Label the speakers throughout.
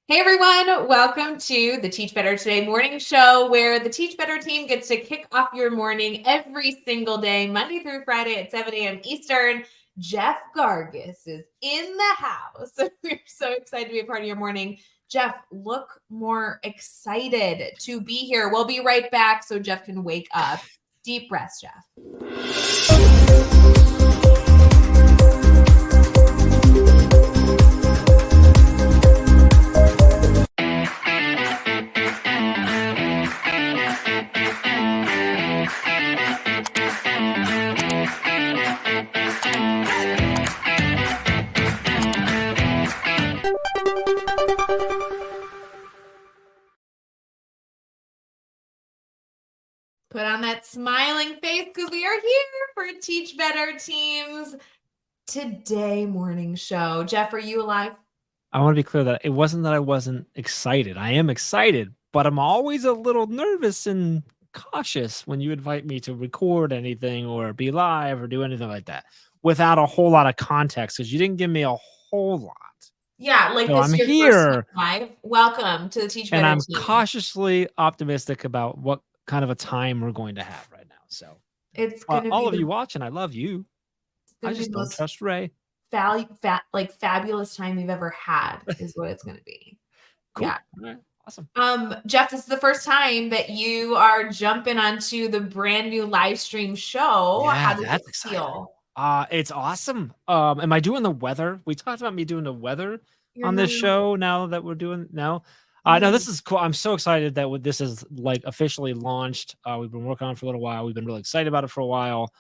Speaker 1: Hey everyone, welcome to the Teach Better Today morning show where the Teach Better team gets to kick off your morning every single day, Monday through Friday at 7 a.m. Eastern. Jeff Gargis is in the house. We're so excited to be a part of your morning. Jeff, look more excited to be here. We'll be right back so Jeff can wake up. Deep breaths, Jeff. Put on that smiling face because we are here for Teach Better Team's Today morning show. Jeff, are you alive?
Speaker 2: I want to be clear that it wasn't that I wasn't excited. I am excited, but I'm always a little nervous and cautious when you invite me to record anything or be live or do anything like that without a whole lot of context because you didn't give me a whole lot.
Speaker 1: Yeah, like
Speaker 2: So
Speaker 1: this
Speaker 2: I'm
Speaker 1: is your
Speaker 2: here,
Speaker 1: first time live. Welcome to the Teach
Speaker 2: and
Speaker 1: Better
Speaker 2: I'm
Speaker 1: team.
Speaker 2: cautiously optimistic about what kind of a time we're going to have right now. So
Speaker 1: It's going to
Speaker 2: all
Speaker 1: be
Speaker 2: of you watching, I love you. I just don't trust Ray.
Speaker 1: fabulous time you've ever had is what it's going to be.
Speaker 2: Cool.
Speaker 1: Yeah.
Speaker 2: All right. Awesome.
Speaker 1: Jeff, this is the first time that you are jumping onto the brand new live stream show.
Speaker 2: Yeah,
Speaker 1: How does
Speaker 2: that's
Speaker 1: it
Speaker 2: exciting.
Speaker 1: feel?
Speaker 2: It's awesome. Am I doing the weather? We talked about me doing the weather
Speaker 1: You're
Speaker 2: on this
Speaker 1: not-
Speaker 2: show now that we're doing now. No, this is cool. I'm so excited that this is like officially launched. We've been working on it for a little while. We've been really excited about it for a while.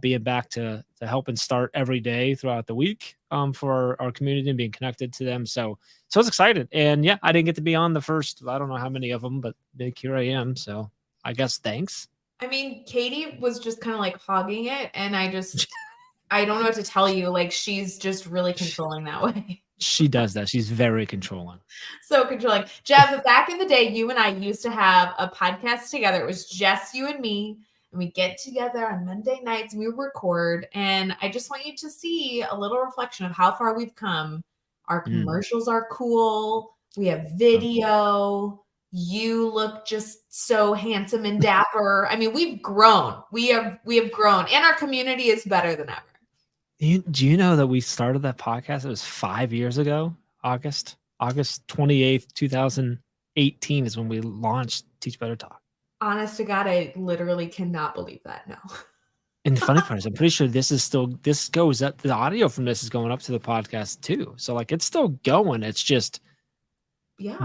Speaker 2: Being back to help and start every day throughout the week for our community and being connected to them. So I was excited. And yeah, I didn't get to be on the first, I don't know how many of them, but here I am. So I guess thanks.
Speaker 1: I mean, Katie was just kind of like hogging it, and I don't know what to tell you. Like, she's just really controlling that way.
Speaker 2: She does that. She's very controlling.
Speaker 1: So controlling. Jeff, back in the day, you and I used to have a podcast together. It was just you and me, and we get together on Monday nights and we record. And I just want you to see a little reflection of how far we've come. Our commercials are cool. We have video. You look just so handsome and dapper. I mean, we've grown. We have grown, and our community is better than ever.
Speaker 2: Do you know that we started that podcast? It was 5 years ago. August 28th, 2018 is when we launched Teach Better Talk.
Speaker 1: Honest to God, I literally cannot believe that. No.
Speaker 2: And the funny part is, I'm pretty sure this goes up. The audio from this is going up to the podcast too. So like, it's still going. It's just,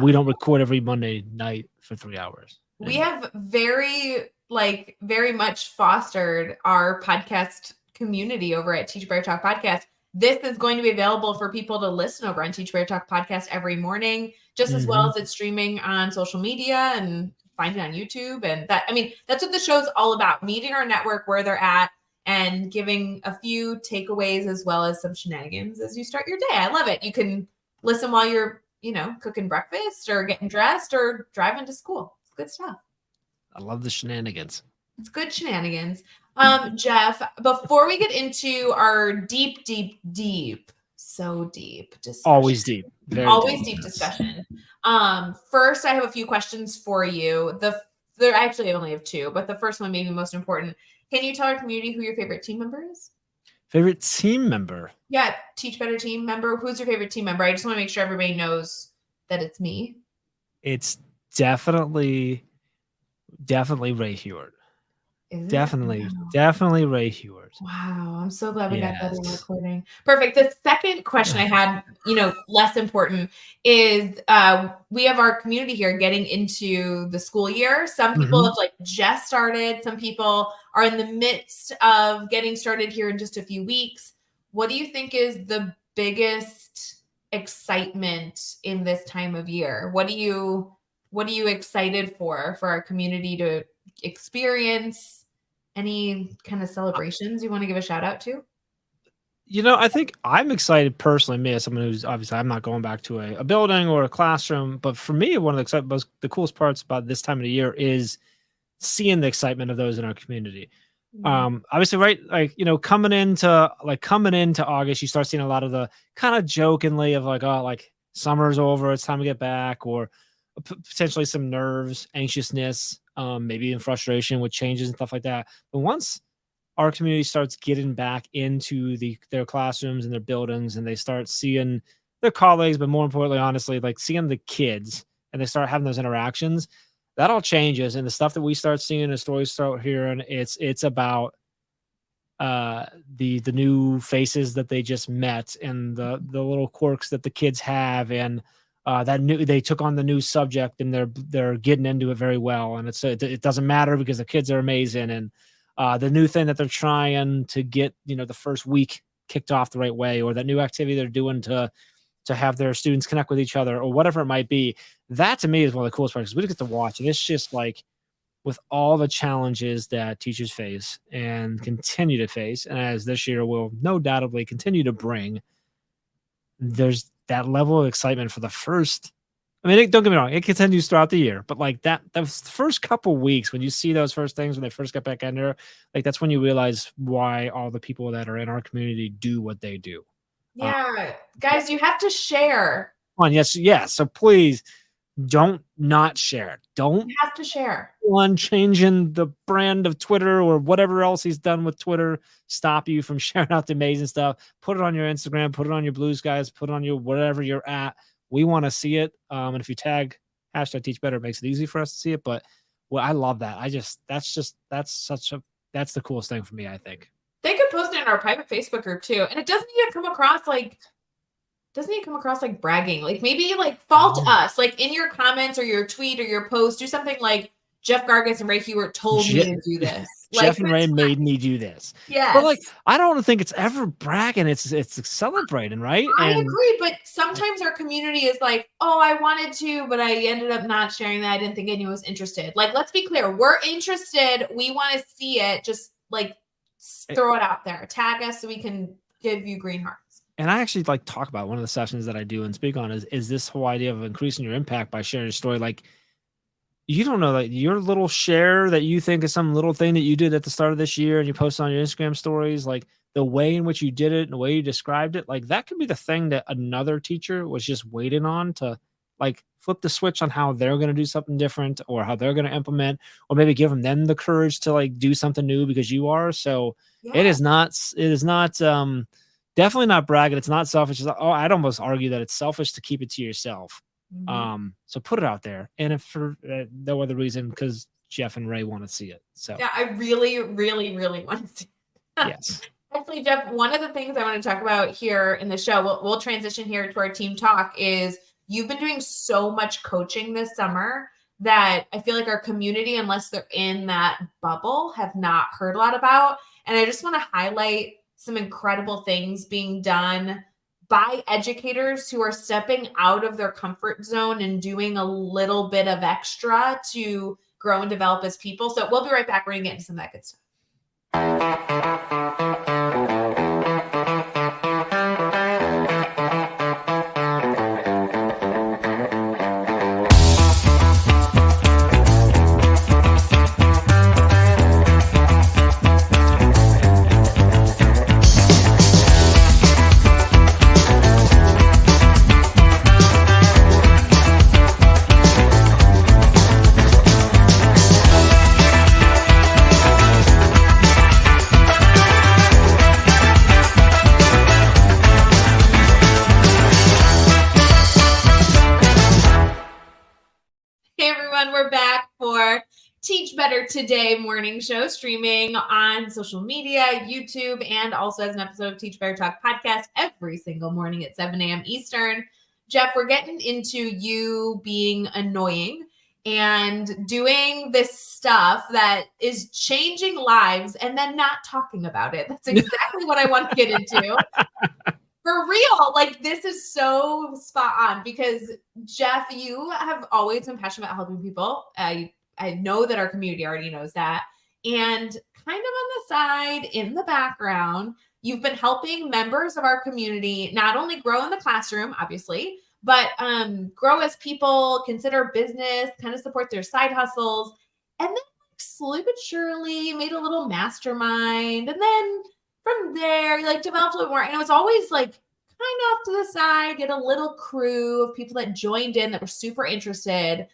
Speaker 2: we don't record every Monday night for 3 hours.
Speaker 1: We have very much fostered our podcast community over at Teach Better Talk Podcast. This is going to be available for people to listen over on Teach Better Talk Podcast every morning, just as well as it's streaming on social media and find it on YouTube. And that's what the show's all about, meeting our network where they're at and giving a few takeaways as well as some shenanigans as you start your day. I love it. You can listen while you're, cooking breakfast or getting dressed or driving to school. It's good stuff.
Speaker 2: I love the shenanigans.
Speaker 1: It's good shenanigans. Jeff, before we get into our deep, so deep discussion.
Speaker 2: Always deep.
Speaker 1: Always deep discussion. First, I have a few questions for you. I actually only have two, but the first one may be most important. Can you tell our community who your favorite team member is?
Speaker 2: Favorite team member?
Speaker 1: Yeah, Teach Better team member. Who's your favorite team member? I just want to make sure everybody knows that it's me.
Speaker 2: It's definitely Ray Heward. Definitely Ray Heward.
Speaker 1: Wow, I'm so glad we got that in recording. Perfect. The second question I had, less important, is we have our community here getting into the school year. Some people have just started. Some people are in the midst of getting started here in just a few weeks. What do you think is the biggest excitement in this time of year? What are you excited for our community to experience? Any kind of celebrations you want to give a shout out to?
Speaker 2: I think I'm excited personally, me as someone who's obviously, I'm not going back to a building or a classroom, but for me, one of the coolest parts about this time of the year is seeing the excitement of those in our community. Obviously, right, coming into August, you start seeing a lot of the kind of jokingly of summer's over, it's time to get back, or potentially some nerves, anxiousness, maybe even frustration with changes and stuff like that. But once our community starts getting back into their classrooms and their buildings, and they start seeing their colleagues, but more importantly, honestly, like seeing the kids, and they start having those interactions, that all changes. And the stuff that we start seeing, the stories start hearing, it's about the new faces that they just met, and the little quirks that the kids have, and they took on the new subject, and they're getting into it very well. And it doesn't matter because the kids are amazing. And the new thing that they're trying to get, the first week kicked off the right way, or that new activity they're doing to have their students connect with each other, or whatever it might be. That to me is one of the coolest parts, because we get to watch, and it's just like, with all the challenges that teachers face and continue to face, and as this year will no doubtably continue to bring, there's that level of excitement for the first. I mean, don't get me wrong, it continues throughout the year, but like that first couple weeks when you see those first things when they first get back in there, like that's when you realize why all the people that are in our community do what they do.
Speaker 1: Yeah, guys, you have to share.
Speaker 2: Yes. So please don't not share. Don't
Speaker 1: You have to share.
Speaker 2: One changing the brand of Twitter or whatever else he's done with Twitter stop you from sharing out the amazing stuff. Put it on your Instagram, put it on your Blue Skies, put it on your whatever you're at. We want to see it. And if you tag hashtag Teach Better, it makes it easy for us to see it. But I love that. That's the coolest thing for me, I think.
Speaker 1: They could post it in our private Facebook group too. And it doesn't even come across like bragging. Like maybe like fault us, like in your comments or your tweet or your post, do something like Jeff Gargis and Ray Hewart told me to do this.
Speaker 2: Jeff and Ray made me do this.
Speaker 1: Yeah.
Speaker 2: But like, I don't think it's ever bragging. It's celebrating, right?
Speaker 1: I agree. But sometimes our community is like, oh, I wanted to, but I ended up not sharing that. I didn't think anyone was interested. Like, let's be clear. We're interested. We want to see it. Just like throw it out there. Tag us so we can give you green hearts.
Speaker 2: And I actually like talk about one of the sessions that I do and speak on is this whole idea of increasing your impact by sharing your story. Like, you don't know that your little share that you think is some little thing that you did at the start of this year and you post on your Instagram stories, like the way in which you did it and the way you described it, like that could be the thing that another teacher was just waiting on to like flip the switch on how they're going to do something different or how they're going to implement, or maybe give them the courage to like do something new because you are. So it is not definitely not bragging. It's not selfish. I'd almost argue that it's selfish to keep it to yourself. Mm-hmm. So put it out there, and if for no other reason, because Jeff and Ray want to see it. So
Speaker 1: yeah, I really, really, really want to see it.
Speaker 2: Yes.
Speaker 1: Actually, Jeff, one of the things I want to talk about here in the show, we'll transition here to our team talk, is you've been doing so much coaching this summer that I feel like our community, unless they're in that bubble, have not heard a lot about. And I just want to highlight some incredible things being done by educators who are stepping out of their comfort zone and doing a little bit of extra to grow and develop as people. So we'll be right back. We're going to get into some of that good stuff. We're back for Teach Better Today morning show, streaming on social media, YouTube, and also as an episode of Teach Better Talk podcast every single morning at 7 a.m. Eastern. Jeff, we're getting into you being annoying and doing this stuff that is changing lives and then not talking about it. That's exactly what I want to get into. For real, like this is so spot on because Jeff, you have always been passionate about helping people. I know that our community already knows that. And kind of on the side, in the background, you've been helping members of our community not only grow in the classroom, obviously, but grow as people, consider business, kind of support their side hustles. And then slowly but surely made a little mastermind. And then from there, you like developed a little more. And it was always like kind of off to the side, get a little crew of people that joined in that were super interested.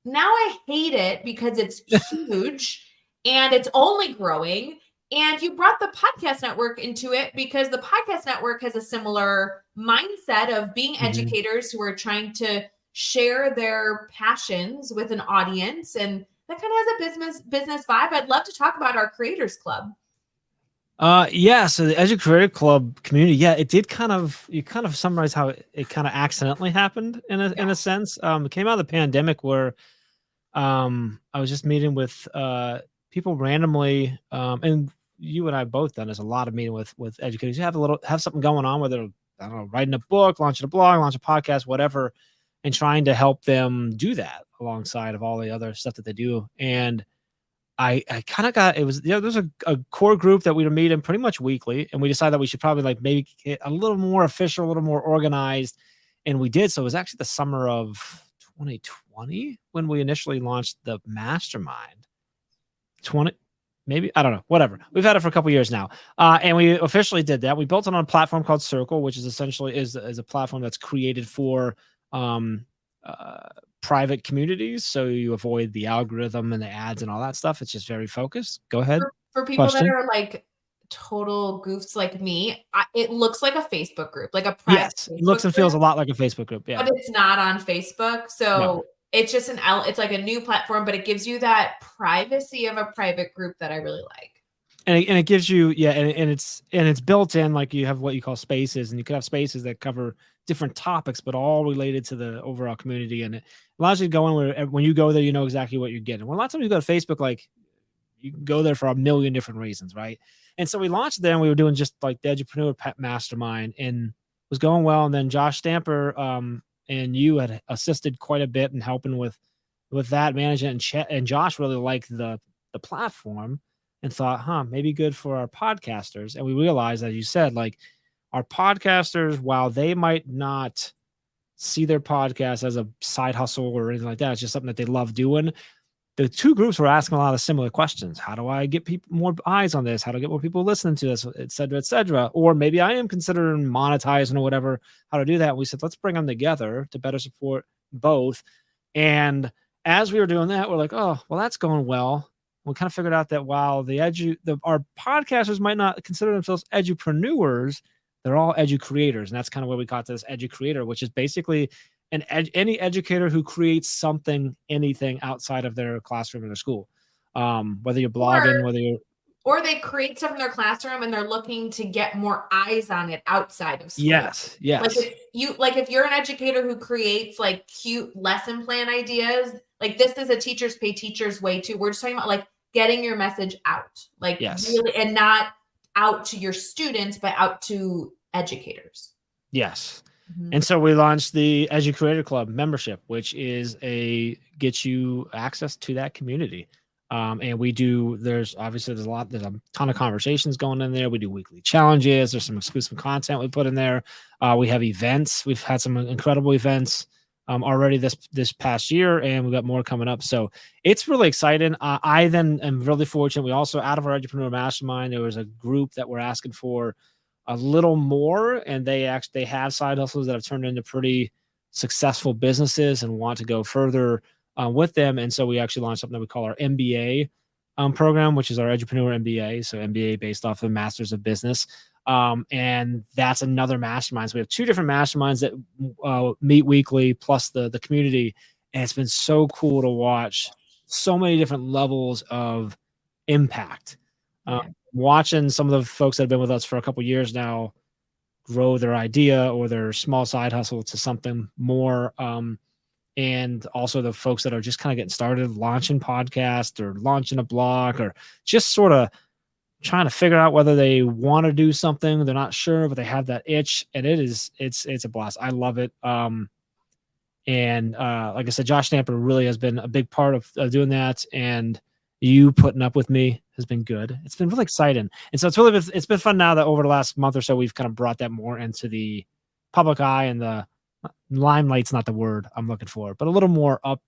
Speaker 1: Now I hate it because it's huge and it's only growing. And you brought the podcast network into it because the podcast network has a similar mindset of being educators who are trying to share their passions with an audience. And that kind of has a business vibe. I'd love to talk about our Creators Club.
Speaker 2: Yeah, so the Edu Creator Club community, yeah, it did you kind of summarize how it kind of accidentally happened in a sense. It came out of the pandemic where I was just meeting with people randomly, and you and I both done this a lot of meeting with educators. You have something going on, whether I don't know, writing a book, launching a blog, launch a podcast, whatever, and trying to help them do that alongside of all the other stuff that they do. And I kind of got there's a core group that we would meet in pretty much weekly, and we decided that we should probably like maybe get a little more official, a little more organized, and we did. So it was actually the summer of 2020 when we initially launched the mastermind. 20 maybe, I don't know, whatever. We've had it for a couple years now, and we officially did that. We built it on a platform called Circle, which is essentially is a platform that's created for private communities, so you avoid the algorithm and the ads and all that stuff. It's just very focused. Go ahead.
Speaker 1: For people that are like total goofs like me, it looks like a Facebook group, like a private
Speaker 2: it looks and feels a lot like a Facebook group,
Speaker 1: but it's not on Facebook. So it's just it's like a new platform, but it gives you that privacy of a private group that I really like.
Speaker 2: And it gives you, and it's built in, like you have what you call spaces, and you could have spaces that cover different topics, but all related to the overall community. And it allows you to go in where when you go there, you know exactly what you're getting. Well, a lot of times you go to Facebook, like you can go there for a million different reasons, right? And so we launched there, and we were doing just like the Edupreneur Mastermind, and was going well. And then Josh Stamper and you had assisted quite a bit in helping with that management, and Josh really liked the platform and thought, maybe good for our podcasters. And we realized, as you said, like our podcasters, while they might not see their podcast as a side hustle or anything like that, it's just something that they love doing. The two groups were asking a lot of similar questions. How do I get people more eyes on this? How to get more people listening to this, et cetera, et cetera. Or maybe I am considering monetizing or whatever, how to do that. We said, let's bring them together to better support both. And as we were doing that, we're like, oh, well, that's going well. We kind of figured out that while our podcasters might not consider themselves edupreneurs, they're all edu creators. And that's kind of where we got to this edu creator, which is basically any educator who creates something, anything outside of their classroom or their school. Whether you're blogging,
Speaker 1: or they create stuff in their classroom and they're looking to get more eyes on it outside of school.
Speaker 2: Yes.
Speaker 1: Like if you're an educator who creates like cute lesson plan ideas, like this is a teachers pay teachers way too. We're just talking about like getting your message out, like really, and not out to your students, but out to educators.
Speaker 2: Yes. And so we launched the Edu Creator Club membership, which is gets you access to that community. And there's a ton of conversations going in there. We do weekly challenges. There's some exclusive content we put in there. We have events. We've had some incredible events already this past year, and we've got more coming up. So it's really exciting. I then am really fortunate. We also, out of our Edupreneur Mastermind, there was a group that we're asking for a little more, and they have side hustles that have turned into pretty successful businesses and want to go further with them. And so we actually launched something that we call our MBA program, which is our Edupreneur MBA. So MBA based off of Masters of Business. And that's another mastermind. So we have two different masterminds that meet weekly, plus the community. And it's been so cool to watch so many different levels of impact. Watching some of the folks that have been with us for a couple of years now grow their idea or their small side hustle to something more. And also the folks that are just kind of getting started, launching podcasts or launching a blog, or just sort of trying to figure out whether they want to do something. They're not sure, but they have that itch, and it's a blast. I love it. And like I said, Josh Stamper really has been a big part of doing that. And you putting up with me has been good. It's been really exciting. And so it's been fun now that over the last month or so, we've kind of brought that more into the public eye, and the limelight's not the word I'm looking for, but a little more up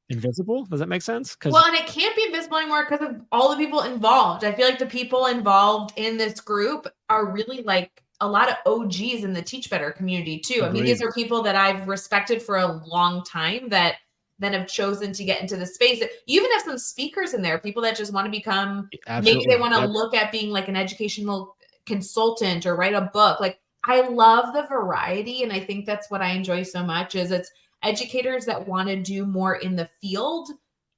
Speaker 2: invisible. Does that make sense?
Speaker 1: Well, and it can't be invisible anymore because of all the people involved. I feel like the people involved in this group are really like a lot of OGs in the Teach Better community too.
Speaker 2: Agreed.
Speaker 1: I mean, these are people that I've respected for a long time that then have chosen to get into the space. You even have some speakers in there, people that just want to become, maybe they want to look at being like an educational consultant or write a book. Like, I love the variety. And I think that's what I enjoy so much is it's educators that want to do more in the field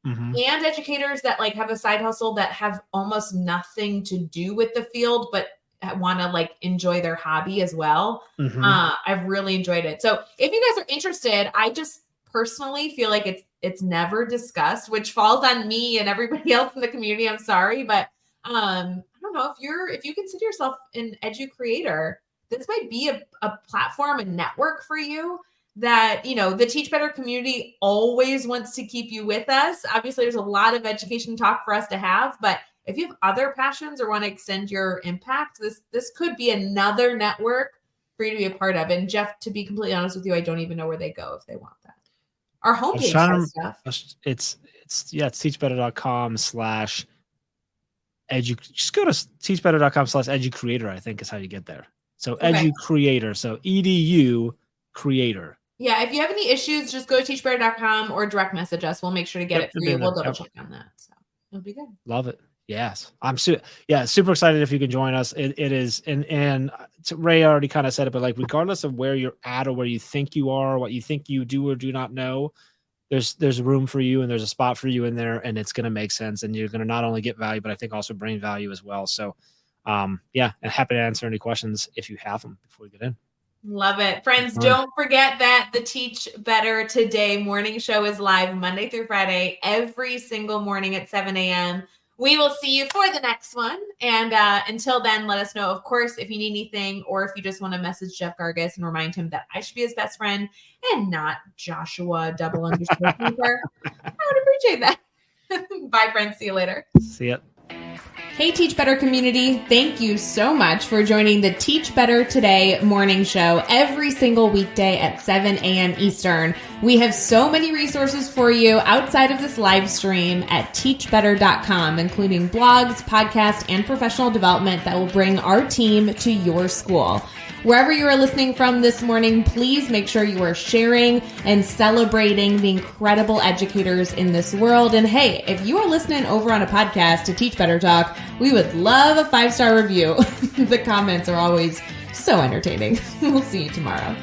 Speaker 1: and educators that like have a side hustle that have almost nothing to do with the field, but want to like enjoy their hobby as well. I've really enjoyed it. So if you guys are interested, I just personally feel like it's never discussed, which falls on me and everybody else in the community. I'm sorry, but I don't know if you consider yourself an edu creator, this might be a platform and network for you that, you know, the Teach Better community always wants to keep you with us. Obviously, there's a lot of education talk for us to have, but if you have other passions or want to extend your impact, this could be another network for you to be a part of. And Jeff, to be completely honest with you, I don't even know where they go if they want that. Our homepage has stuff.
Speaker 2: It's teachbetter.com/edu. Just go to teachbetter.com/educreator, I think is how you get there. So edu creator. So EDU creator.
Speaker 1: Yeah. If you have any issues, just go to teachbetter.com or direct message us. We'll make sure to get it for you. We'll double check on that. So it'll be good.
Speaker 2: Love it. Yes. I'm super excited if you can join us. It is. And Ray already kind of said it, but like, regardless of where you're at or where you think you are, what you think you do or do not know, there's room for you and there's a spot for you in there, and it's going to make sense. And you're going to not only get value, but I think also bring value as well. So and happy to answer any questions if you have them before we get in.
Speaker 1: Love it. Friends, don't forget that the Teach Better Today morning show is live Monday through Friday, every single morning at 7 a.m. We will see you for the next one. And until then, let us know, of course, if you need anything or if you just want to message Jeff Gargas and remind him that I should be his best friend and not Joshua _. I would appreciate that. Bye, friends. See you later.
Speaker 2: See ya.
Speaker 1: Hey, Teach Better community. Thank you so much for joining the Teach Better Today morning show every single weekday at 7 a.m. Eastern. We have so many resources for you outside of this live stream at teachbetter.com, including blogs, podcasts, and professional development that will bring our team to your school. Wherever you are listening from this morning, please make sure you are sharing and celebrating the incredible educators in this world. And hey, if you are listening over on a podcast to Teach Better Talk, we would love a 5-star review. The comments are always so entertaining. We'll see you tomorrow.